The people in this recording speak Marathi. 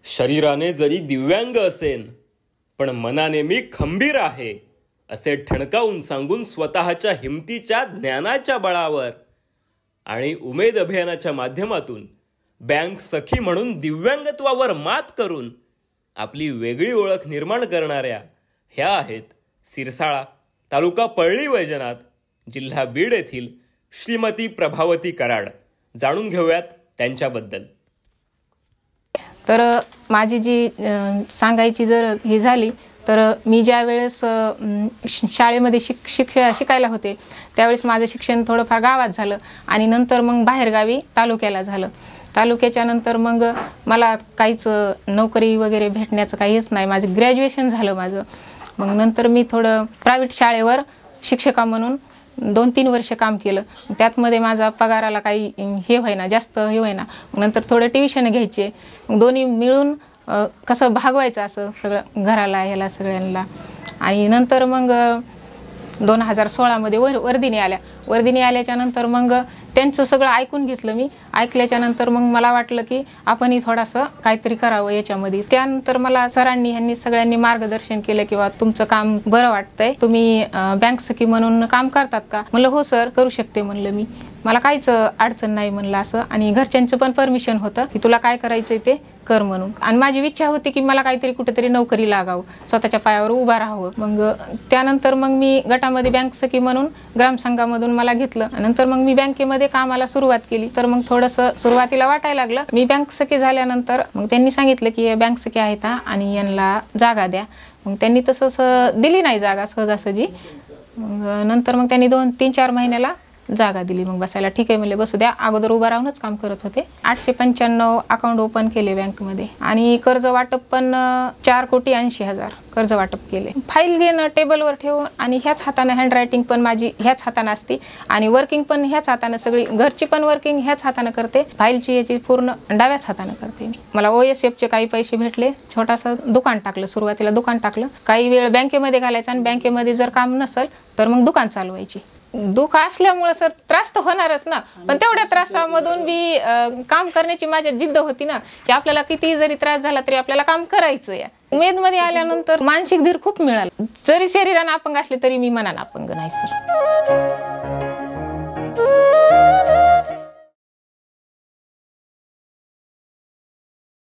शरीराने जरी दिव्यांग असेन पण मनाने मी खंबीर आहे असे ठणकावून सांगून स्वतःच्या हिमतीच्या ज्ञानाच्या बळावर आणि उमेद अभियानाच्या माध्यमातून बँक सखी म्हणून दिव्यांगत्वावर मात करून आपली वेगळी ओळख निर्माण करणाऱ्या ह्या आहेत सिरसाळा, तालुका पळळी वैजनाथ, जिल्हा बीड येथील श्रीमती प्रभावती कराड. जाणून घेऊयात त्यांच्याबद्दल. तर माझी जी सांगायची जर हे झाली तर मी ज्या वेळेस शाळेमध्ये शिकायला होते त्यावेळेस माझं शिक्षण थोडंफार गावात झालं आणि नंतर मग बाहेरगावी तालुक्याला झालं. तालुक्याच्या नंतर मग मला काहीच नोकरी वगैरे भेटण्याचं काहीच नाही. माझं ग्रॅज्युएशन झालं माझं. मग नंतर मी थोडं प्रायव्हेट शाळेवर शिक्षिका म्हणून 2-3 वर्ष काम केलं. त्यातमध्ये माझा पगाराला काही हे होईना, जास्त हे होईना. नंतर थोडं ट्युशन घ्यायचे. दोन्ही मिळून कसं भागवायचं असं सगळं घराला ह्याला सगळ्यांना. आणि नंतर मग 2016मध्ये वर्धिनी आल्याच्या नंतर मग त्यांचं सगळं ऐकून घेतलं मी. ऐकल्याच्या नंतर मग मला वाटलं की आपणही थोडंसं काहीतरी करावं याच्यामध्ये. त्यानंतर मला सरांनी सगळ्यांनी मार्गदर्शन केलं किंवा तुमचं काम बरं वाटतंय, तुम्ही बँक सखी म्हणून काम करतात का? म्हणलं हो सर, करू शकते म्हणलं मी, मला काहीच अडचण नाही म्हणलं असं. आणि घरच्यांचं पण परमिशन होतं की तुला काय करायचंय ते कर म्हणून. आणि माझी इच्छा होती की मला काहीतरी कुठेतरी नोकरी लागावं, स्वतःच्या पायावर उभा राहावं. मग त्यानंतर मग मी गटामध्ये बँक सखी म्हणून ग्रामसंघामधून मला घेतलं. नंतर मग मी बँकेमध्ये कामाला सुरुवात केली. तर मग थोडंसं सुरुवातीला वाटायला लागलं. मी बँक सखी झाल्यानंतर मग त्यांनी सांगितलं की बँक सखी आहेत आणि यांना जागा द्या. मग त्यांनी तसंच दिली नाही जागा सहजासहजी. मग नंतर मग त्यांनी 2-3-4 महिन्याला जागा दिली. मग बसायला ठीक आहे म्हणले, बसू द्या. अगोदर उभा राहूनच काम करत होते. 895 अकाउंट ओपन केले बँकमध्ये आणि कर्ज वाटप पण 4,80,00,000 कर्ज वाटप केले. फाईल घेणं टेबलवर ठेवून आणि ह्याच हाताने हँडरायटिंग पण माझी ह्याच हाताने असते आणि वर्किंग पण ह्याच हाताने, सगळी घरची पण वर्किंग ह्याच हाताने करते. फाईलची याची पूर्ण डाव्याच हाताने करते मी. मला OSFचे काही पैसे भेटले. छोटासा दुकान टाकलं, सुरुवातीला दुकान टाकलं. काही वेळ बँकेमध्ये घालायचं आणि बँकेमध्ये जर काम नसेल तर मग दुकान चालवायची. दुःख असल्यामुळे सर त्रास तर होणारच ना, पण तेवढ्या त्रासामधून बी काम करण्याची माझ्या जिद्द होती ना की आपल्याला किती जरी त्रास झाला तरी आपल्याला काम करायचं आहे. उमेदमध्ये आल्यानंतर मानसिक धीर खूप मिळाला. जरी शरीराने अपंग असले तरी मी मनाने अपंग नाही सर.